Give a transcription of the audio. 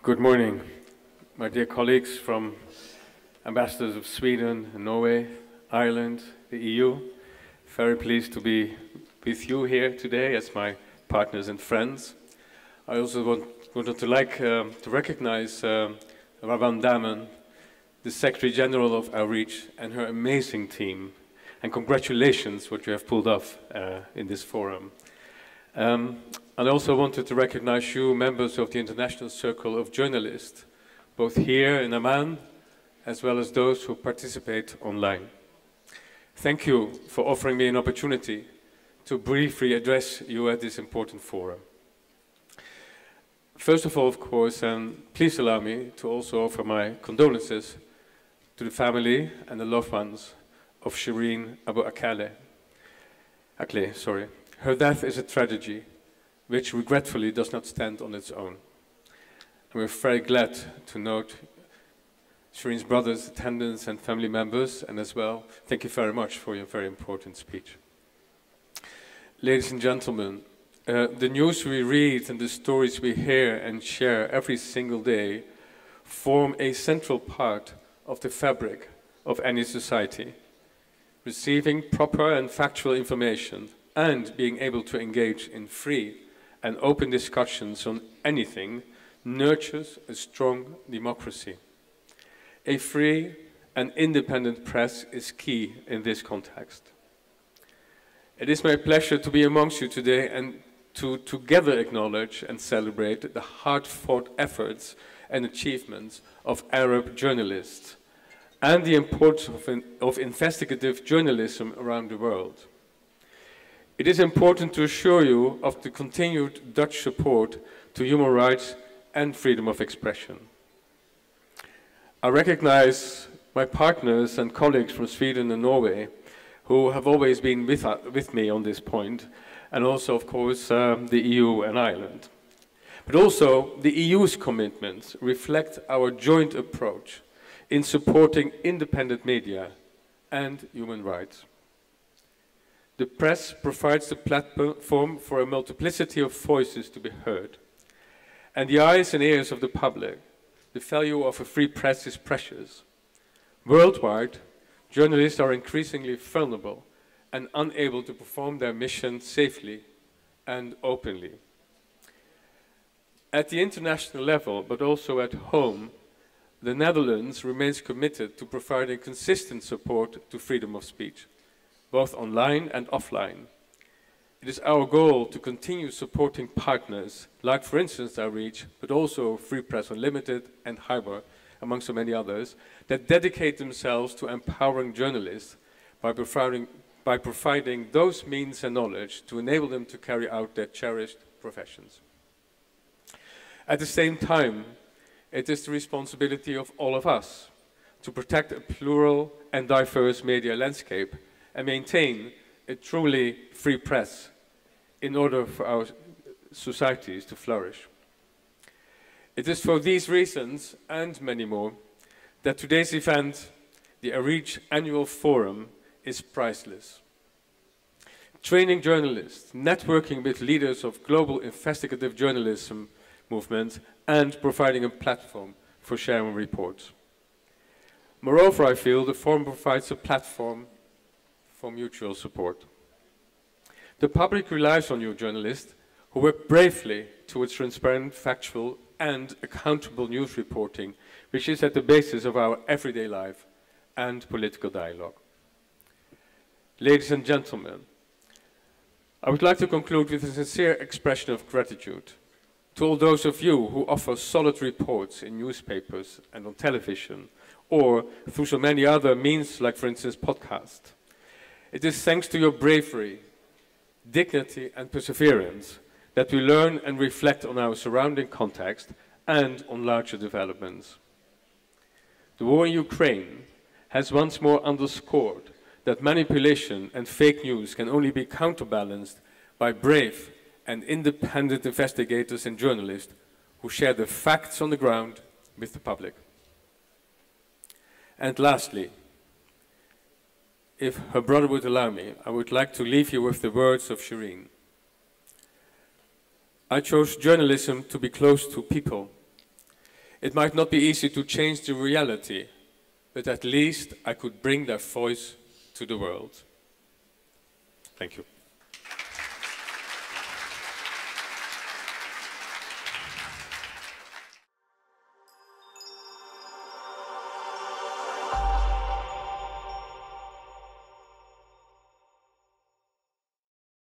Good morning, my dear colleagues from ambassadors of Sweden, Norway, Ireland, the EU. Very pleased to be with you here today as my partners and friends. I also wanted to recognize Ravan Damen, the Secretary General of ARIJ, and her amazing team. And congratulations what you have pulled off in this forum. And I also wanted to recognize you, members of the International Circle of Journalists, both here in Amman, as well as those who participate online. Thank you for offering me an opportunity to briefly address you at this important forum. First of all, of course, please allow me to also offer my condolences to the family and the loved ones of Shireen Abu Akleh. Her death is a tragedy which regretfully does not stand on its own. And we're very glad to note Shireen's brothers, attendants, and family members, and as well, thank you very much for your very important speech. Ladies and gentlemen, the news we read and the stories we hear and share every single day form a central part of the fabric of any society. Receiving proper and factual information and being able to engage in free and open discussions on anything nurtures a strong democracy. A free and independent press is key in this context. It is my pleasure to be amongst you today and to together acknowledge and celebrate the hard-fought efforts and achievements of Arab journalists and the importance of investigative journalism around the world. It is important to assure you of the continued Dutch support to human rights and freedom of expression. I recognize my partners and colleagues from Sweden and Norway who have always been with me on this point, and also, of course, the EU and Ireland. But also, the EU's commitments reflect our joint approach in supporting independent media and human rights. The press provides the platform for a multiplicity of voices to be heard. And the eyes and ears of the public, the value of a free press is precious. Worldwide, journalists are increasingly vulnerable and unable to perform their mission safely and openly. At the international level, but also at home, the Netherlands remains committed to providing consistent support to freedom of speech, both online and offline. It is our goal to continue supporting partners, like for instance ARIJ, but also Free Press Unlimited and Harbor, among so many others, that dedicate themselves to empowering journalists by providing those means and knowledge to enable them to carry out their cherished professions. At the same time, it is the responsibility of all of us to protect a plural and diverse media landscape and maintain a truly free press in order for our societies to flourish. It is for these reasons, and many more, that today's event, the ARIJ Annual Forum, is priceless. Training journalists, networking with leaders of global investigative journalism movement, and providing a platform for sharing reports. Moreover, I feel the forum provides a platform for mutual support. The public relies on you journalists who work bravely towards transparent, factual, and accountable news reporting, which is at the basis of our everyday life and political dialogue. Ladies and gentlemen, I would like to conclude with a sincere expression of gratitude to all those of you who offer solid reports in newspapers and on television, or through so many other means, like for instance podcasts. It is thanks to your bravery, dignity, and perseverance that we learn and reflect on our surrounding context and on larger developments. The war in Ukraine has once more underscored that manipulation and fake news can only be counterbalanced by brave and independent investigators and journalists who share the facts on the ground with the public. And lastly, if her brother would allow me, I would like to leave you with the words of Shireen. I chose journalism to be close to people, It might not be easy to change the reality, but at least I could bring their voice to the world. Thank you.